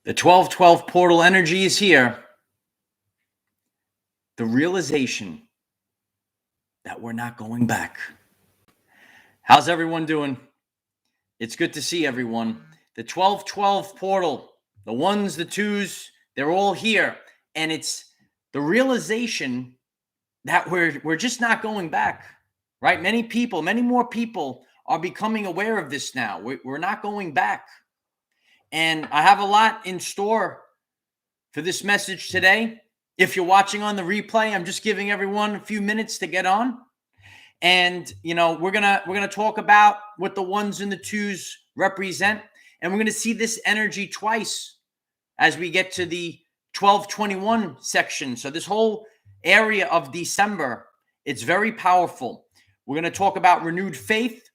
The 1212 portal energy is here. The realization that we're not going back. How's everyone doing? It's good to see everyone. The 1212 portal, the ones, the twos, they're all here. And it's the realization that we're just not going back, right? Many more people are becoming aware of this now. We're not going back. And I have a lot in store for this message today. If you're watching on the replay, I'm just giving everyone a few minutes to get on. And, we're gonna talk about what the ones and the twos represent. And we're going to see this energy twice as we get to the 1221 section. So this whole area of December, it's very powerful. We're going to talk about renewed faith.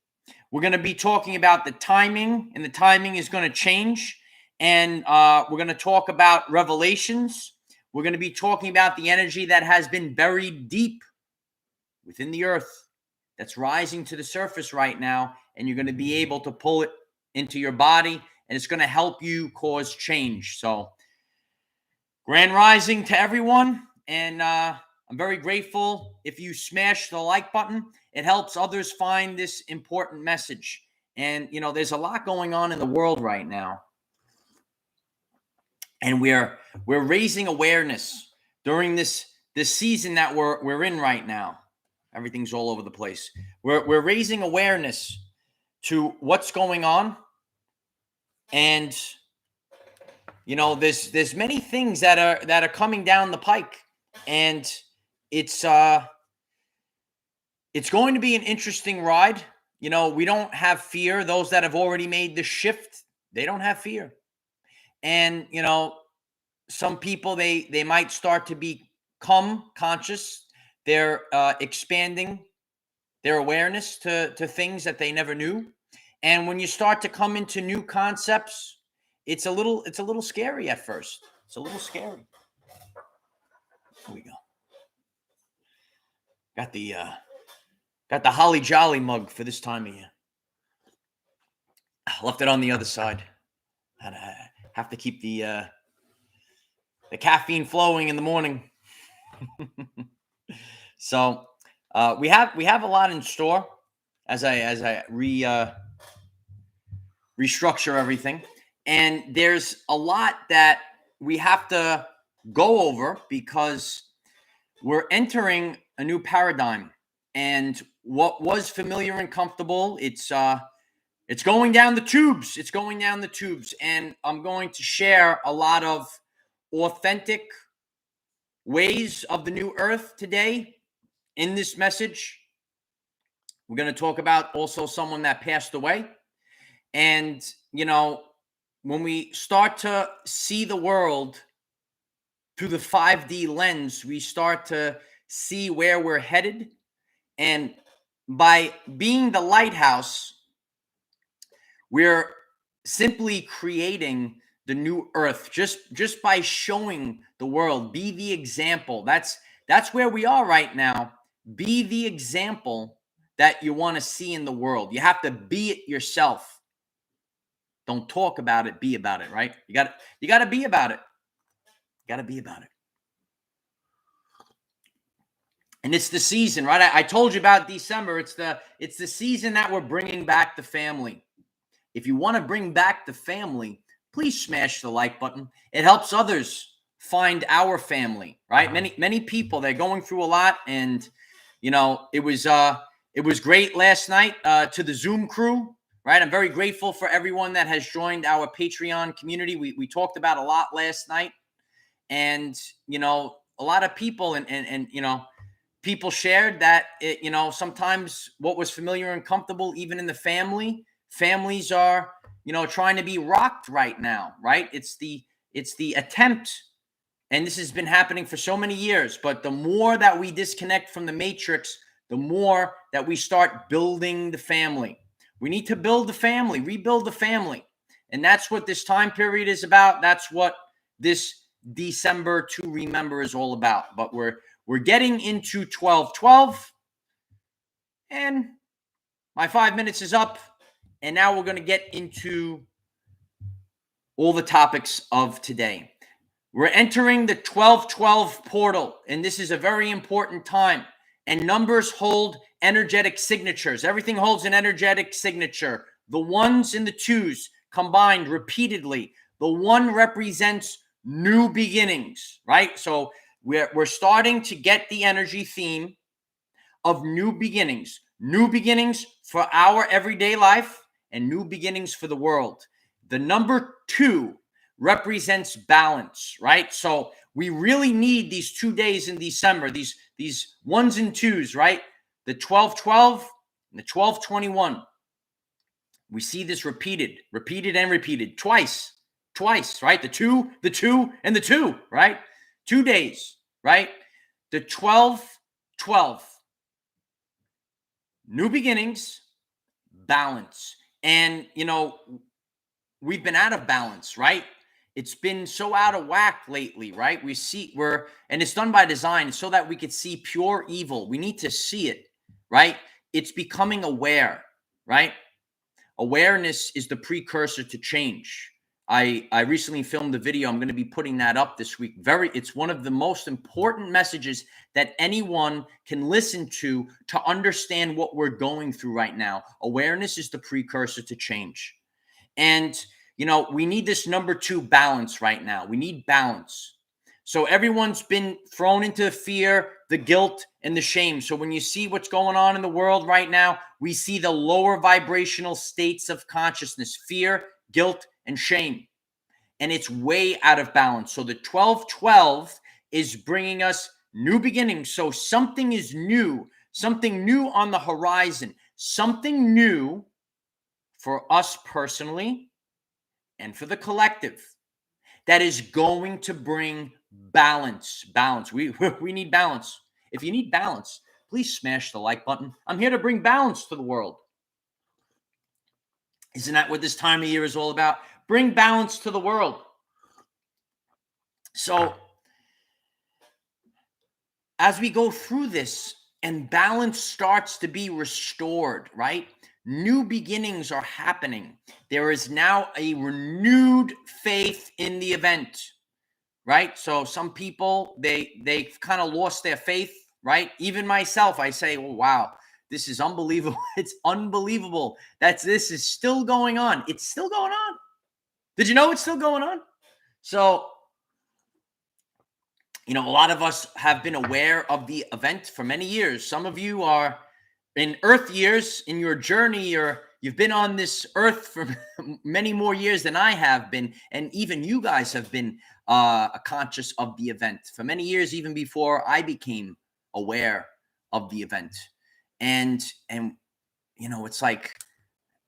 We're going to be talking about the timing, and the timing is going to change. And we're going to talk about revelations. We're going to be talking about the energy that has been buried deep within the earth that's rising to the surface right now. And you're going to be able to pull it into your body, and it's going to help you cause change. So grand rising to everyone. And I'm very grateful if you smash the like button. It helps others find this important message. And, there's a lot going on in the world right now. And we're raising awareness during this season that we're in right now. Everything's all over the place. We're raising awareness to what's going on. And, there's many things that are coming down the pike. And it's going to be an interesting ride. We don't have fear. Those that have already made the shift, they don't have fear. And, some people, they might start to become conscious. They're expanding their awareness to things that they never knew. And when you start to come into new concepts, it's a little scary at first. It's a little scary. Here we go. Got the Holly Jolly mug for this time of year. I left it on the other side. And I have to keep the caffeine flowing in the morning. So we have a lot in store as I restructure everything. And there's a lot that we have to go over because we're entering a new paradigm. And what was familiar and comfortable, it's going down the tubes. It's going down the tubes. And I'm going to share a lot of authentic ways of the new earth today in this message. We're going to talk about also someone that passed away. And, when we start to see the world through the 5D lens, we start to see where we're headed. And by being the lighthouse, we're simply creating the new earth just by showing the world. Be the example. That's where we are right now. Be the example that you want to see in the world. You have to be it yourself. Don't talk about it, be about it, right? You got to be about it. You got to be about it. And it's the season, right? I told you about December. It's the season that we're bringing back the family. If you want to bring back the family, please smash the like button. It helps others find our family, right? Many people, they're going through a lot. And, it was great last night to the Zoom crew, right? I'm very grateful for everyone that has joined our Patreon community. We talked about a lot last night. And, a lot of people and people shared that, sometimes what was familiar and comfortable, even in the families are, trying to be rocked right now, right? It's the attempt, and this has been happening for so many years, but the more that we disconnect from the matrix, the more that we start building the family. We need to build the family, rebuild the family. And that's what this time period is about. That's what this December to remember is all about. But we're getting into 12/12, and my 5 minutes is up. And now we're going to get into all the topics of today. We're entering the 12-12 portal, and this is a very important time. And numbers hold energetic signatures. Everything holds an energetic signature. The ones and the twos combined repeatedly. The one represents new beginnings, right? So we're starting to get the energy theme of new beginnings for our everyday life and new beginnings for the world. The number 2 represents balance, right? So we really need these 2 days in December, these ones and twos, right? The 12-12 and the 12-21. We see this repeated twice, right? The two, and the 2, right? 2 days, right? The 12-12. New beginnings, balance. And, we've been out of balance, right? It's been so out of whack lately, right? And it's done by design so that we could see pure evil. We need to see it, right? It's becoming aware, right? Awareness is the precursor to change. I recently filmed a video. I'm going to be putting that up this week. It's one of the most important messages that anyone can listen to understand what we're going through right now. Awareness is the precursor to change. And, we need this number 2 balance right now. We need balance. So everyone's been thrown into fear, the guilt, and the shame. So when you see what's going on in the world right now, we see the lower vibrational states of consciousness, fear, guilt, and shame. And it's way out of balance. So the 12-12 is bringing us new beginnings. So something is new, something new on the horizon, something new for us personally and for the collective that is going to bring balance. We need balance. If you need balance, please smash the like button. I'm here to bring balance to the world. Isn't that what this time of year is all about? Bring balance to the world. So as we go through this and balance starts to be restored, right? New beginnings are happening. There is now a renewed faith in the event, right? So some people, they've kind of lost their faith, right? Even myself, I say, oh, wow, this is unbelievable. It's unbelievable that this is still going on. It's still going on. Did you know it's still going on? So, a lot of us have been aware of the event for many years. Some of you are in Earth years in your journey, or you've been on this Earth for many more years than I have been. And even you guys have been conscious of the event for many years, even before I became aware of the event. And it's like,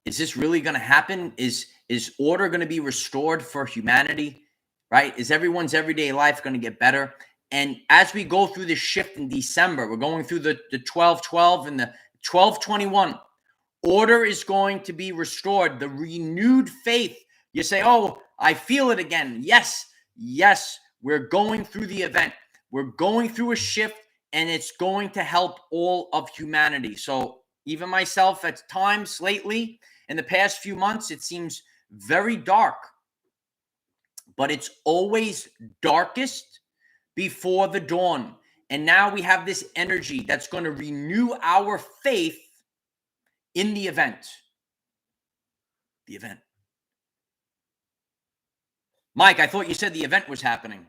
is this really going to happen? Is order going to be restored for humanity, right? Is everyone's everyday life going to get better? And as we go through this shift in December, we're going through the 12-12 and the 12-21. Order is going to be restored. The renewed faith. You say, oh, I feel it again. Yes, we're going through the event. We're going through a shift, and it's going to help all of humanity. So even myself at times lately, in the past few months, it seems very dark. But it's always darkest before the dawn. And now we have this energy that's going to renew our faith in the event. The event. Mike, I thought you said the event was happening.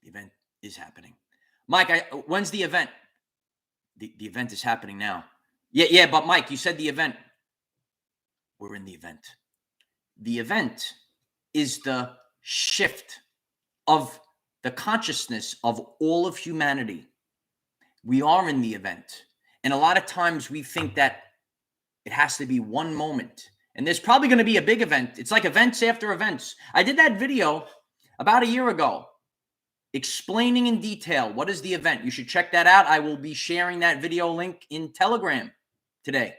The event is happening. Mike, when's the event? The event is happening now. Yeah, but Mike, you said the event. We're in the event. The event is the shift of the consciousness of all of humanity. We are in the event. And a lot of times we think that it has to be one moment. And there's probably going to be a big event. It's like events after events. I did that video about a year ago explaining in detail what is the event. You should check that out. I will be sharing that video link in Telegram today.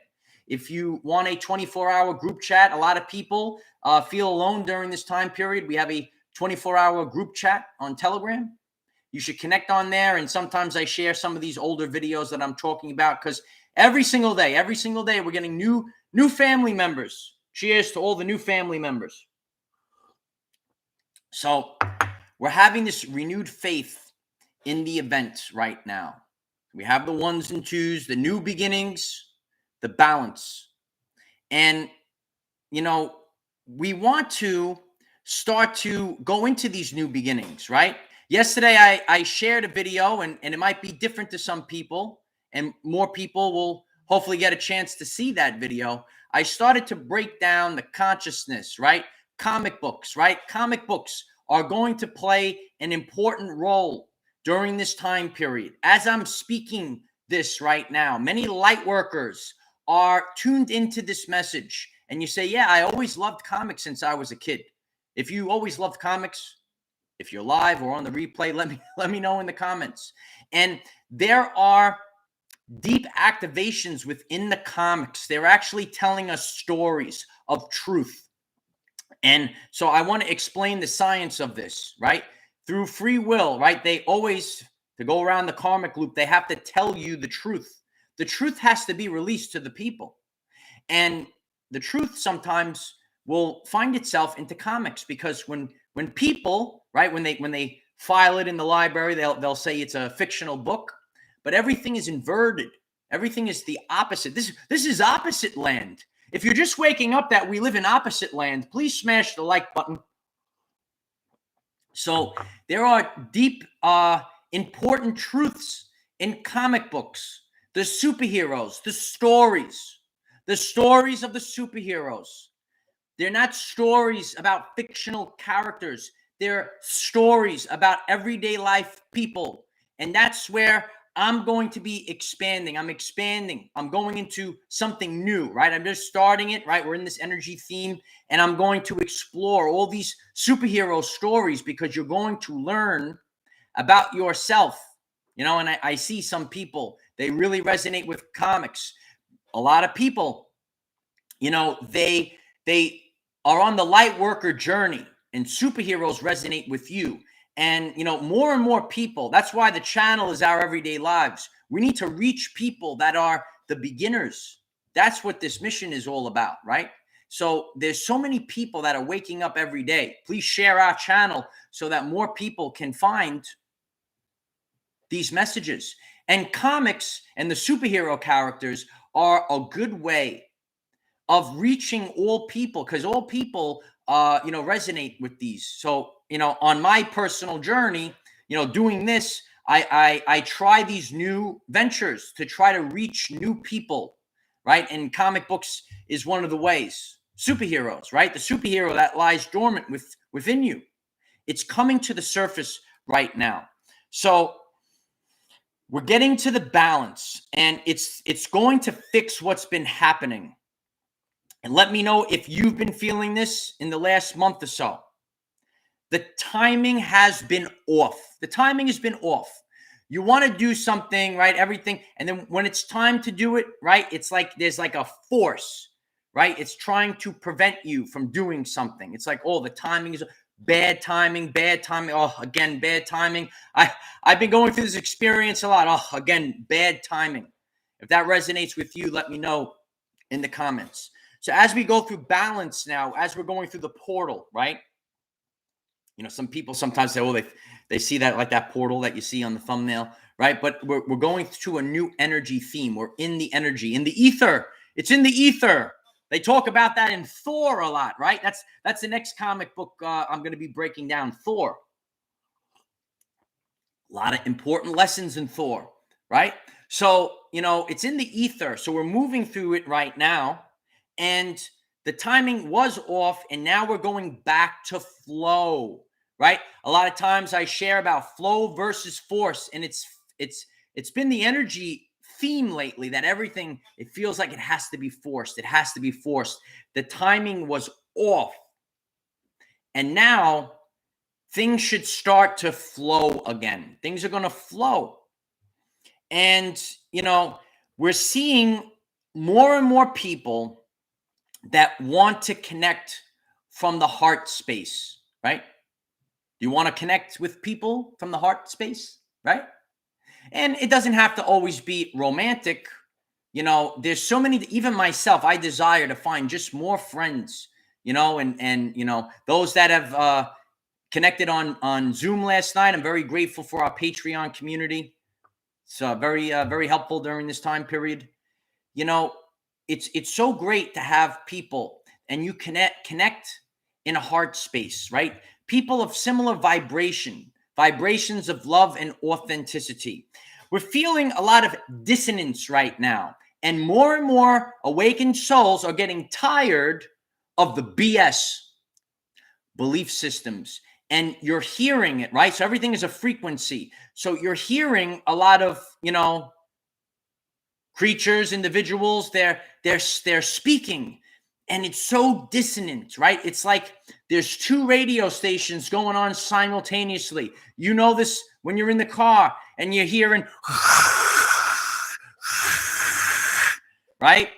If you want a 24-hour group chat, a lot of people feel alone during this time period. We have a 24-hour group chat on Telegram. You should connect on there. And sometimes I share some of these older videos that I'm talking about, because every single day, we're getting new family members. Cheers to all the new family members. So we're having this renewed faith in the event right now. We have the ones and twos, the new beginnings, the balance. And, we want to start to go into these new beginnings, right? Yesterday, I shared a video, and it might be different to some people, and more people will hopefully get a chance to see that video. I started to break down the consciousness, right? Comic books, right? Comic books are going to play an important role during this time period. As I'm speaking this right now, many light workers are tuned into this message. And you say, yeah, I always loved comics since I was a kid. If you always loved comics, if you're live or on the replay, let me know in the comments. And there are deep activations within the comics. They're actually telling us stories of truth. And so I want to explain the science of this, right? Through free will, right? They always, to go around the karmic loop, they have to tell you the truth. The truth has to be released to the people. And the truth sometimes will find itself into comics, because when people, right, when they file it in the library, they'll say it's a fictional book, but everything is inverted. Everything is the opposite. This is opposite land. If you're just waking up that we live in opposite land, please smash the like button. So there are deep, important truths in comic books, the superheroes, the stories of the superheroes. They're not stories about fictional characters. They're stories about everyday life people. And that's where I'm going to be expanding. I'm expanding. I'm going into something new, right? I'm just starting it, right? We're in this energy theme, and I'm going to explore all these superhero stories, because you're going to learn about yourself, and I see some people, they really resonate with comics. A lot of people, they are on the light worker journey, and superheroes resonate with you. And, more and more people, that's why the channel is our everyday lives. We need to reach people that are the beginners. That's what this mission is all about, right? So there's so many people that are waking up every day. Please share our channel so that more people can find these messages. And comics and the superhero characters are a good way of reaching all people, because all people resonate with these. So on my personal journey, doing this, I try these new ventures to try to reach new people, right? And comic books is one of the ways. Superheroes, right? The superhero that lies dormant within you, it's coming to the surface right now. So we're getting to the balance, and it's going to fix what's been happening. And let me know if you've been feeling this in the last month or so. The timing has been off. The timing has been off. You want to do something, right? Everything. And then when it's time to do it, right? It's like there's like a force, right? It's trying to prevent you from doing something. It's like, oh, the timing is bad timing, bad timing. Oh, again, bad timing. I've been going through this experience a lot. Oh, again, bad timing. If that resonates with you, let me know in the comments. So as we go through balance now, as we're going through the portal, right? Some people sometimes say, oh, they see that like that portal that you see on the thumbnail, right? But we're going through a new energy theme. We're in the energy, in the ether. It's in the ether. They talk about that in Thor a lot, right? That's the next comic book I'm going to be breaking down, Thor. A lot of important lessons in Thor, right? So, it's in the ether. So we're moving through it right now. And the timing was off, and now we're going back to flow, right? A lot of times I share about flow versus force, and it's been the energy theme lately that everything, it feels like it has to be forced. It has to be forced. The timing was off, and now things should start to flow again. Things are going to flow, and we're seeing more and more people that want to connect from the heart space, right? You want to connect with people from the heart space, right? And it doesn't have to always be romantic. There's so many, even myself, I desire to find just more friends, and those that have connected on Zoom last night. I'm very grateful for our Patreon community. It's very helpful during this time period. You know, it's so great to have people and you connect in a heart space, right? People of similar vibrations of love and authenticity. We're feeling a lot of dissonance right now, and more awakened souls are getting tired of the BS belief systems, and you're hearing it, right? So everything is a frequency. So you're hearing a lot of, creatures, individuals, they're speaking, and it's so dissonant, right? It's like there's two radio stations going on simultaneously. You know this when you're in the car and you're hearing right?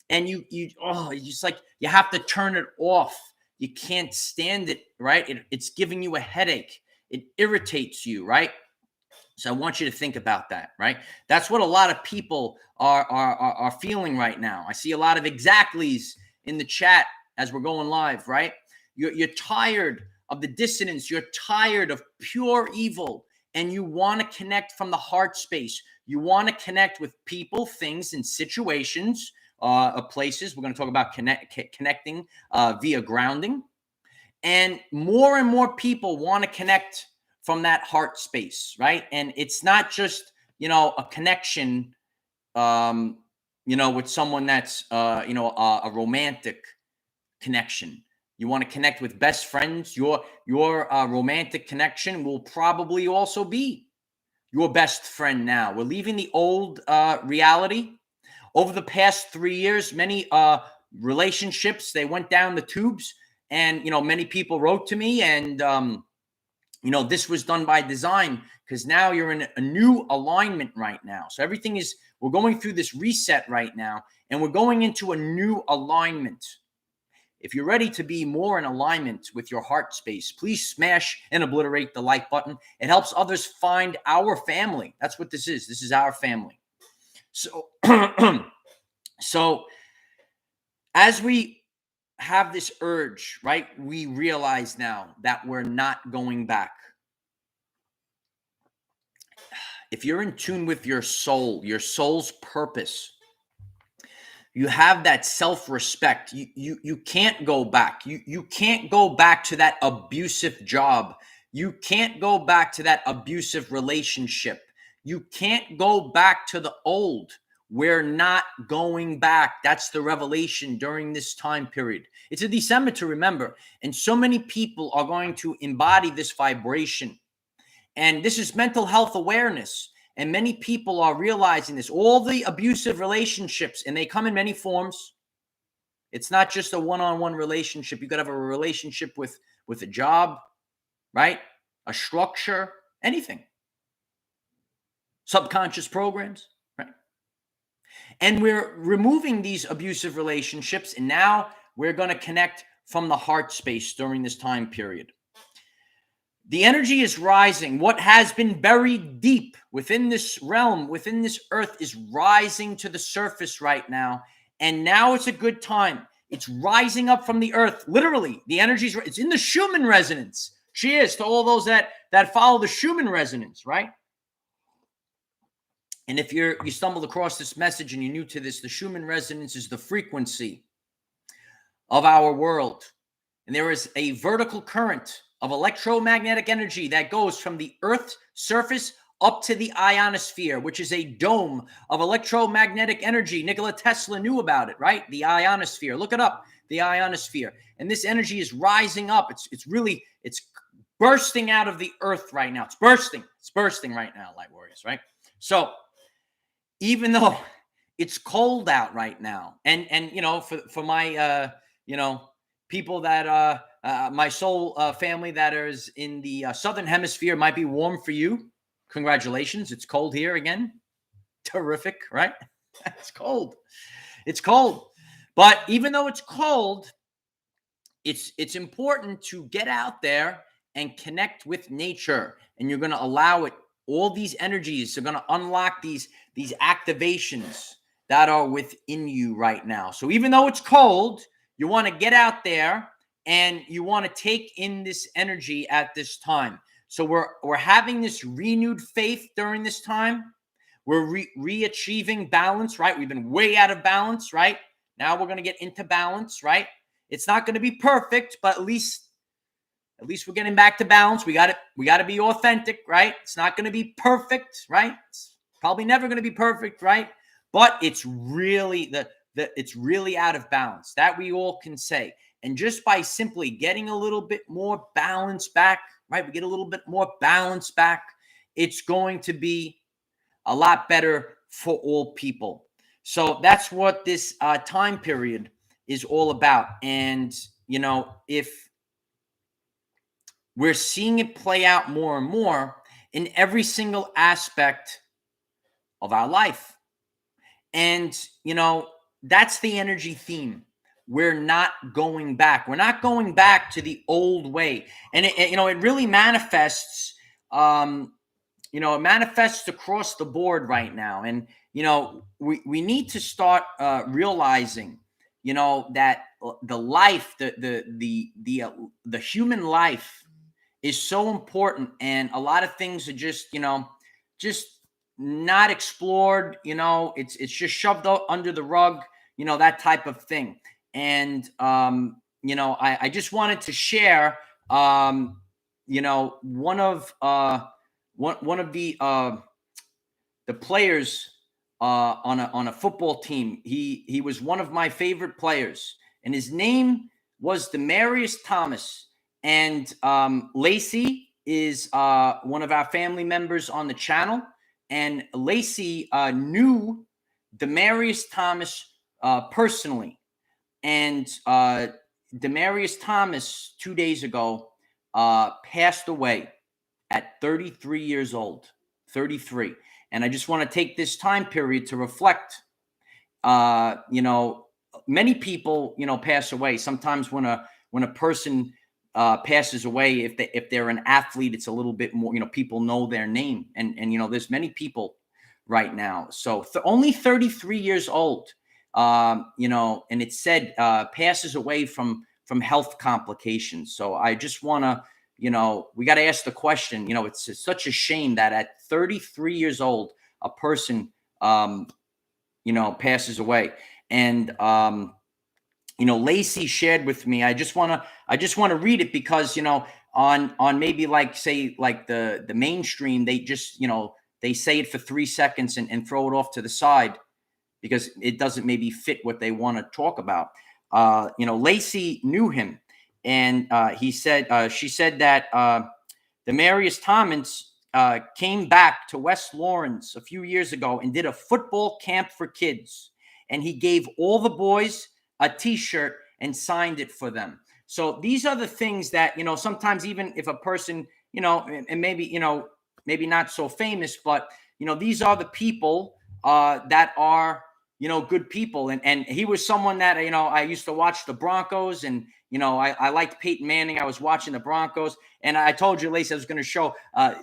And it's just like you have to turn it off. You can't stand it, right? It's giving you a headache. It irritates you, right? So I want you to think about that, right? That's what a lot of people are feeling right now. I see a lot of exactlies in the chat as we're going live, right? You're tired of the dissonance. You're tired of pure evil, and you want to connect from the heart space. You want to connect with people, things, and situations, places. We're going to talk about connecting via grounding. And more people want to connect from that heart space, right? And it's not just, a connection, with someone that's, a romantic connection. You want to connect with best friends. Your romantic connection will probably also be your best friend now. We're leaving the old reality. Over the past 3 years, many relationships, they went down the tubes. And, many people wrote to me, and, this was done by design, because now you're in a new alignment right now. So we're going through this reset right now, and we're going into a new alignment. If you're ready to be more in alignment with your heart space, please smash and obliterate the like button. It helps others find our family. That's what this is. This is our family. So, so as we have this urge, right, we realize now that we're not going back. If you're in tune with your soul's purpose, you have that self-respect. You can't go back. You can't go back to that abusive job. You can't go back to that abusive relationship. You can't go back to the old. We're not going back. That's the revelation during this time period. It's a December to remember. And so many people are going to embody this vibration. And this is mental health awareness. And many people are realizing this. All the abusive relationships, and they come in many forms. It's not just a one-on-one relationship. You got to have a relationship with a job, right? A structure, anything. Subconscious programs, right? And we're removing these abusive relationships, and now we're going to connect from the heart space during this time period. The energy is rising. What has been buried deep within this realm, within this earth, is rising to the surface right now. And now it's a good time. It's rising up from the earth. Literally, the energy it's in the Schumann resonance. Cheers to all those that follow the Schumann resonance, right? And if you stumbled across this message and you're new to this, the Schumann resonance is the frequency of our world. And there is a vertical current of electromagnetic energy that goes from the Earth's surface up to the ionosphere, which is a dome of electromagnetic energy. Nikola Tesla knew about it, right? The ionosphere. Look it up, the ionosphere. And this energy is rising up. It's bursting out of the Earth right now. It's bursting right now, Light Warriors, right? So even though it's cold out right now, and for my people that my soul family that is in the southern hemisphere, might be warm for you. Congratulations. It's cold here again. Terrific, right? It's cold. It's cold. But even though it's cold, it's important to get out there and connect with nature. And you're going to allow it. All these energies are going to unlock these activations that are within you right now. So even though it's cold, you want to get out there and you want to take in this energy at this time. So we're having this renewed faith during this time. We're re-achieving balance, right? We've been way out of balance, right? Now we're going to get into balance, right? It's not going to be perfect, but at least we're getting back to balance. We got to be authentic, right? It's not going to be perfect, right? It's probably never going to be perfect, right? But it's really it's really out of balance. That we all can say. And just by simply getting a little bit more balance back, right? We get a little bit more balance back. It's going to be a lot better for all people. So that's what this time period is all about. And, if we're seeing it play out more and more in every single aspect of our life. And, that's the energy theme. We're not going back. We're not going back to the old way. And, it really manifests, it manifests across the board right now. And, we need to start realizing, that the life, the human life is so important. And a lot of things are just not explored. It's just shoved out under the rug, that type of thing. And, I just wanted to share, one of the players on a football team. He was one of my favorite players, and his name was Demaryius Thomas. And Lacey is one of our family members on the channel, and Lacey knew Demaryius Thomas personally. And Demaryius Thomas 2 days ago passed away at 33 years old. 33. And I just want to take this time period to reflect. Many people, pass away. Sometimes when a person passes away, if they're an athlete, it's a little bit more, people know their name. And there's many people right now. So only 33 years old, and it said passes away from health complications. So I just want to, we got to ask the question, it's such a shame that at 33 years old, a person, passes away. And, Lacey shared with me, I just want to read it because, on maybe the mainstream, they just, they say it for 3 seconds and throw it off to the side because it doesn't maybe fit what they want to talk about. Lacey knew him. And she said that Demaryius Thomas came back to West Lawrence a few years ago and did a football camp for kids. And he gave all the boys a T-shirt and signed it for them. So these are the things that, sometimes even if a person, and maybe, maybe not so famous, but, these are the people that are, good people. And he was someone that, I used to watch the Broncos, and, I liked Peyton Manning. I was watching the Broncos, and I told you, Lacey, I was going to show,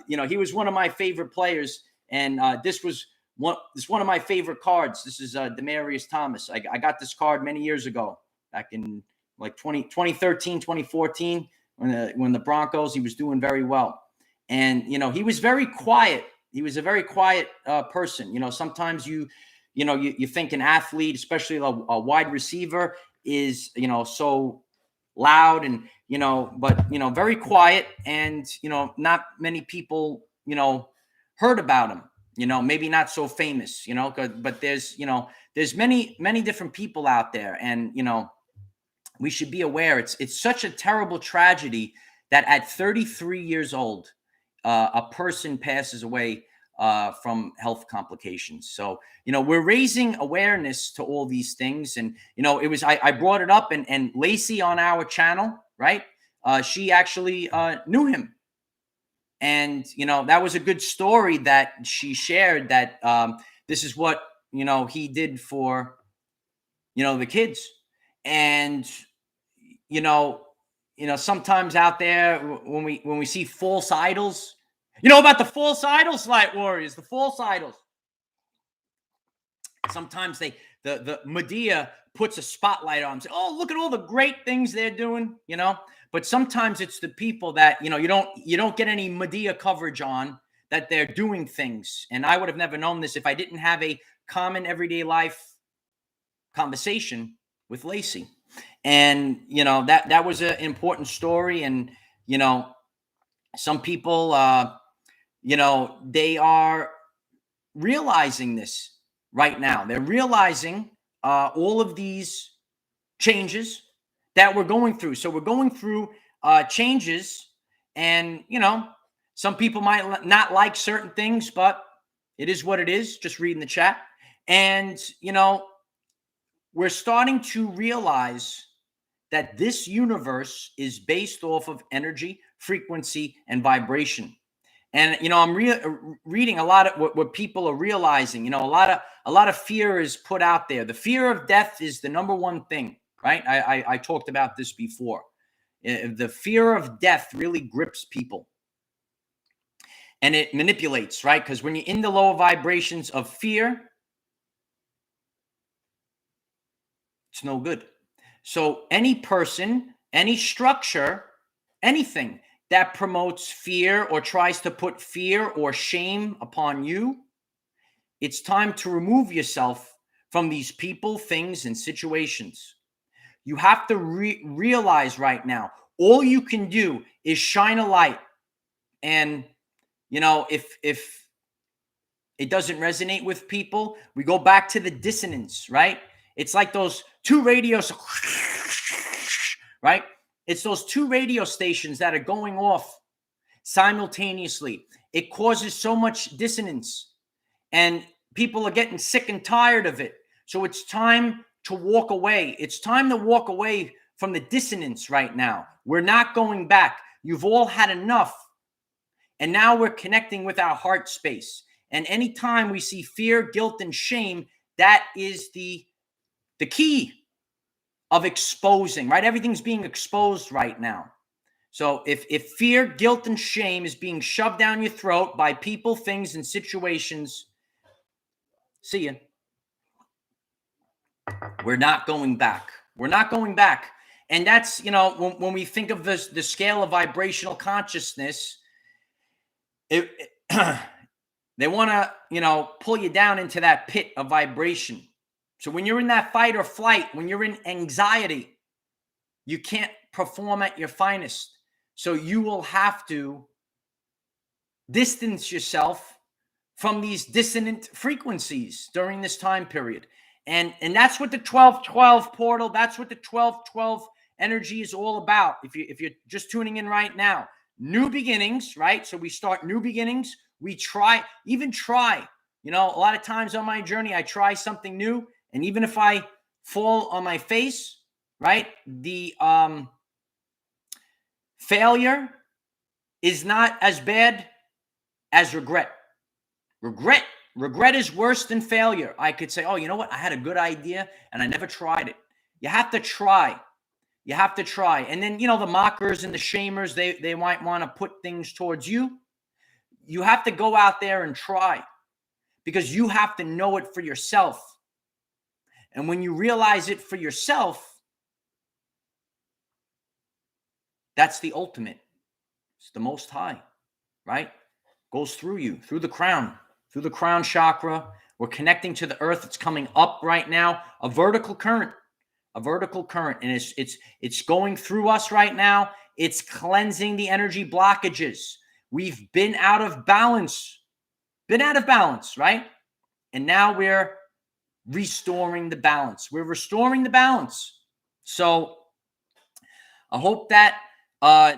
he was one of my favorite players. And this was one of my favorite cards. This is Demaryius Thomas. I got this card many years ago, back in like 2013, 2014, when the Broncos, he was doing very well. And, he was very quiet. He was a very quiet person. Sometimes you think an athlete, especially a wide receiver, is, so loud and, but, very quiet. And, not many people, heard about him, maybe not so famous, but there's, there's many different people out there. And, we should be aware it's such a terrible tragedy that at 33 years old, a person passes away from health complications. So, we're raising awareness to all these things. And, it was, I brought it up, and Lacey on our channel, right? She actually knew him. And, that was a good story that she shared, that this is what, he did for, the kids. And, sometimes out there when we see false idols, about the false idols, Light Warriors, the false idols. Sometimes the media puts a spotlight on them, say, oh, look at all the great things they're doing, but sometimes it's the people that, you don't get any media coverage on, that they're doing things. And I would have never known this if I didn't have a common everyday life conversation with Lacey. And, that was an important story. And, some people, they are realizing this right now. They're realizing all of these changes that we're going through. So we're going through changes, and, some people might not like certain things, but it is what it is. Just reading the chat. And, we're starting to realize that this universe is based off of energy, frequency, and vibration. And, I'm reading a lot of what people are realizing. A lot of fear is put out there. The fear of death is the number one thing, right? I talked about this before. The fear of death really grips people, and it manipulates, right? Because when you're in the lower vibrations of fear, it's no good. So any person, any structure, anything that promotes fear or tries to put fear or shame upon you, it's time to remove yourself from these people, things, and situations. You have to realize right now, all you can do is shine a light. And, if it doesn't resonate with people, we go back to the dissonance, right? It's like those two radios, right? It's those two radio stations that are going off simultaneously. It causes so much dissonance, and people are getting sick and tired of it. So it's time to walk away. It's time to walk away from the dissonance right now. We're not going back. You've all had enough. And now we're connecting with our heart space. And anytime we see fear, guilt, and shame, that is the key of exposing, right? Everything's being exposed right now. So if fear, guilt, and shame is being shoved down your throat by people, things, and situations, see ya. We're not going back. We're not going back. And that's, when we think of the scale of vibrational consciousness, they want to, pull you down into that pit of vibration. So when you're in that fight or flight, when you're in anxiety, you can't perform at your finest. So you will have to distance yourself from these dissonant frequencies during this time period. And that's what the 1212 portal, that's what the 1212 energy is all about. If you're just tuning in right now, new beginnings, right? So we start new beginnings. We try. A lot of times on my journey, I try something new. And even if I fall on my face, right, the failure is not as bad as regret. Regret is worse than failure. I could say, oh, you know what? I had a good idea and I never tried it. You have to try. You have to try. And then, the mockers and the shamers, they might want to put things towards you. You have to go out there and try, because you have to know it for yourself. And when you realize it for yourself, that's the ultimate. It's the most high, right? Goes through you, through the crown chakra. We're connecting to the earth. It's coming up right now, a vertical current. And it's going through us right now. It's cleansing the energy blockages. We've been out of balance, right? And now we're restoring the balance. We're restoring the balance. So I hope that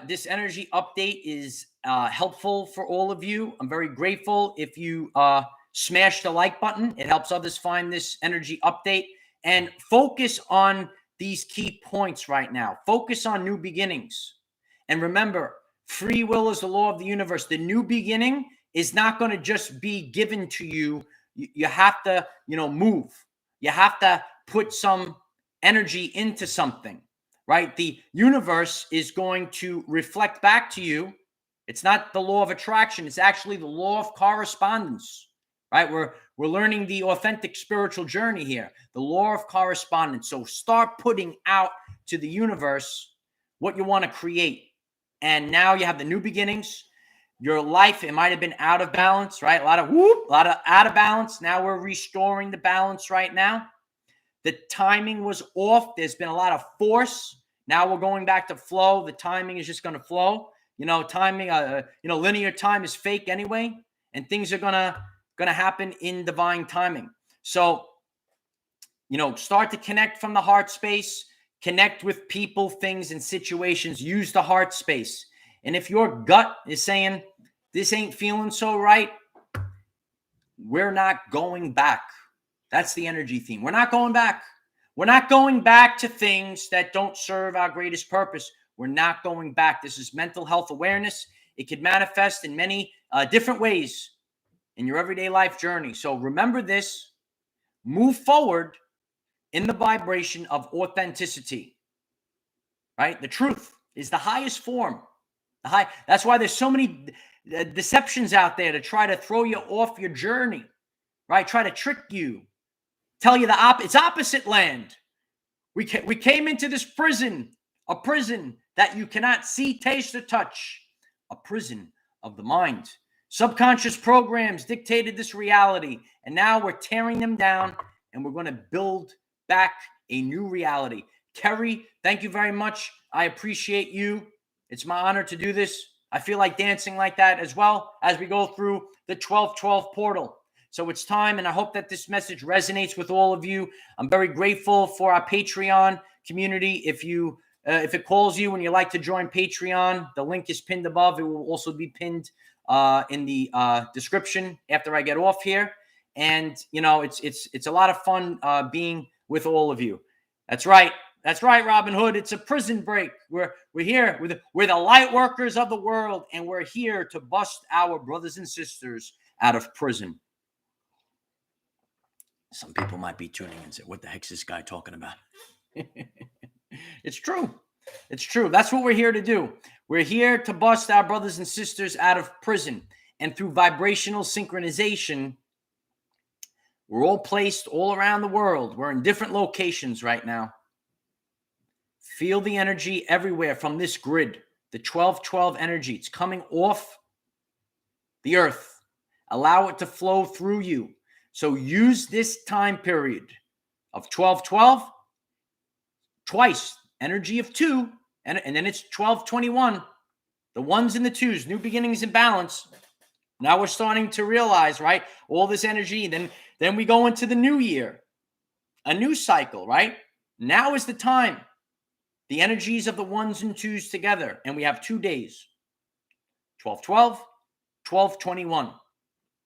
this energy update is helpful for all of you. I'm very grateful if you smash the like button. It helps others find this energy update. And focus on these key points right now. Focus on new beginnings. And remember, free will is the law of the universe. The new beginning is not going to just be given to you. You have to, move. You have to put some energy into something, right? The universe is going to reflect back to you. It's not the law of attraction. It's actually the law of correspondence, right? We're learning the authentic spiritual journey here, the law of correspondence. So start putting out to the universe what you want to create. And now you have the new beginnings. Your life, it might have been out of balance, right? A lot of out of balance. Now we're restoring the balance right now. The timing was off. There's been a lot of force. Now we're going back to flow. The timing is just going to flow. Timing, linear time is fake anyway, and things are gonna happen in divine timing. So, start to connect from the heart space, connect with people, things, and situations. Use the heart space. And if your gut is saying this ain't feeling so right, we're not going back. That's the energy theme. We're not going back. We're not going back to things that don't serve our greatest purpose. We're not going back. This is mental health awareness. It could manifest in many different ways in your everyday life journey. So remember this. Move forward in the vibration of authenticity, right? The truth is the highest form. That's why there's so many deceptions out there to try to throw you off your journey, right? Try to trick you, tell you it's opposite land. We came into this prison, a prison that you cannot see, taste, or touch, a prison of the mind. Subconscious programs dictated this reality, and now we're tearing them down, and we're going to build back a new reality. Kerry, thank you very much. I appreciate you. It's my honor to do this. I feel like dancing like that as well as we go through the 12-12 portal. So it's time, and I hope that this message resonates with all of you. I'm very grateful for our Patreon community. If it calls you and you like to join Patreon, the link is pinned above. It will also be pinned in the description after I get off here. And it's a lot of fun being with all of you. That's right. That's right, Robin Hood. It's a prison break. We're here. We're the light workers of the world, and we're here to bust our brothers and sisters out of prison. Some people might be tuning in and say, what the heck's this guy talking about? It's true. It's true. That's what we're here to do. We're here to bust our brothers and sisters out of prison. And through vibrational synchronization, we're all placed all around the world. We're in different locations right now. Feel the energy everywhere from this grid, the 12-12 energy. It's coming off the earth. Allow it to flow through you. So use this time period of 12-12 twice, energy of 2, and then it's 12-21, the ones and the twos, new beginnings and balance. Now we're starting to realize, right, all this energy. Then we go into the new year, a new cycle, right? Now is the time. The energies of the ones and twos together, and we have 2 days, 12-12, 12-21,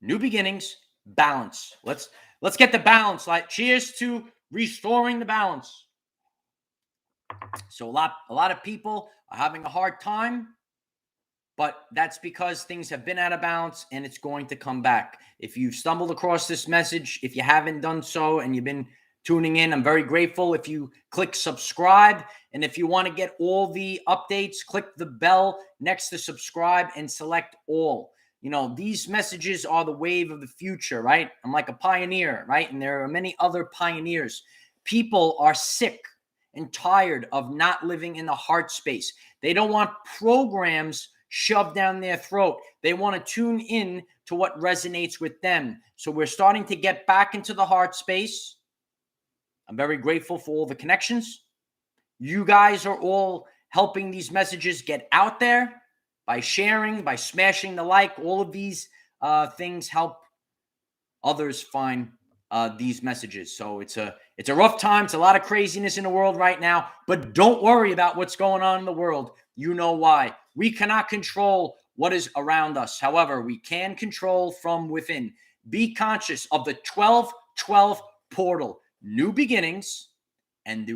new beginnings, balance. Let's get the balance. Like, cheers to restoring the balance. So a lot of people are having a hard time, but that's because things have been out of balance, and it's going to come back. If you've stumbled across this message, if you haven't done so and you've been tuning in, I'm very grateful. If you click subscribe, and if you want to get all the updates, click the bell next to subscribe and select all. These messages are the wave of the future, right? I'm like a pioneer, right? And there are many other pioneers. People are sick and tired of not living in the heart space. They don't want programs shoved down their throat. They want to tune in to what resonates with them. So we're starting to get back into the heart space. I'm very grateful for all the connections. You guys are all helping these messages get out there by sharing, by smashing the like. All of these things help others find these messages. So it's a rough time. It's a lot of craziness in the world right now, but don't worry about what's going on in the world. You know why. We cannot control what is around us. However, we can control from within. Be conscious of the 12-12 portal, new beginnings, and the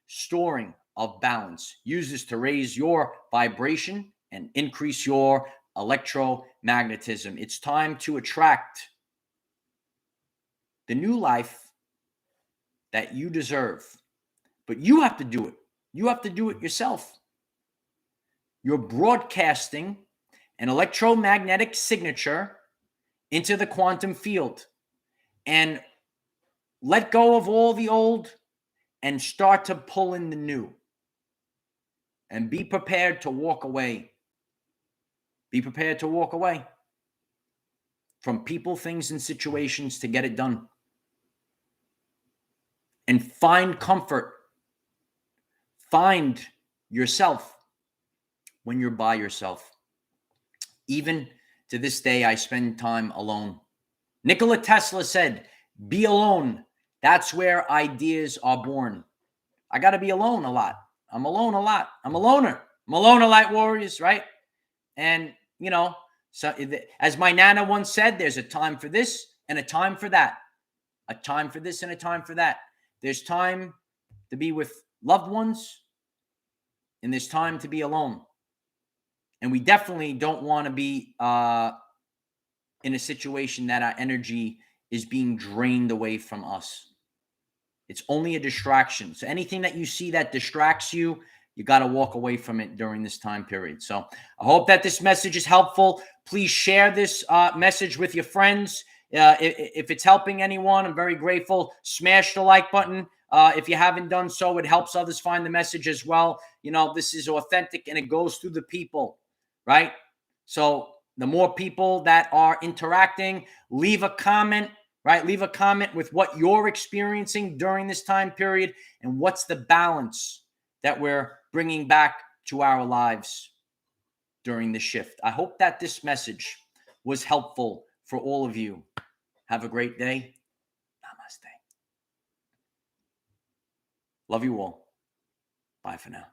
restoring of balance. Use this to raise your vibration and increase your electromagnetism. It's time to attract the new life that you deserve. But you have to do it. You have to do it yourself. You're broadcasting an electromagnetic signature into the quantum field. and let go of all the old and start to pull in the new. And be prepared to walk away. Be prepared to walk away from people, things, and situations to get it done. And find comfort. Find yourself when you're by yourself. Even to this day, I spend time alone. Nikola Tesla said, be alone. That's where ideas are born. I got to be alone a lot. I'm alone a lot. I'm a loner. I'm a loner, light warriors, right? And, you know, so as my Nana once said, there's a time for this and a time for that. A time for this and a time for that. There's time to be with loved ones, and there's time to be alone. And we definitely don't want to be in a situation that our energy is being drained away from us. It's only a distraction. So anything that you see that distracts you, you got to walk away from it during this time period. So I hope that this message is helpful. Please share this message with your friends. If it's helping anyone, I'm very grateful. Smash the like button. If you haven't done so, it helps others find the message as well. You know, this is authentic and it goes through the people, right? So the more people that are interacting, leave a comment, right? Leave a comment with what you're experiencing during this time period and what's the balance that we're bringing back to our lives during this shift. I hope that this message was helpful for all of you. Have a great day. Namaste. Love you all. Bye for now.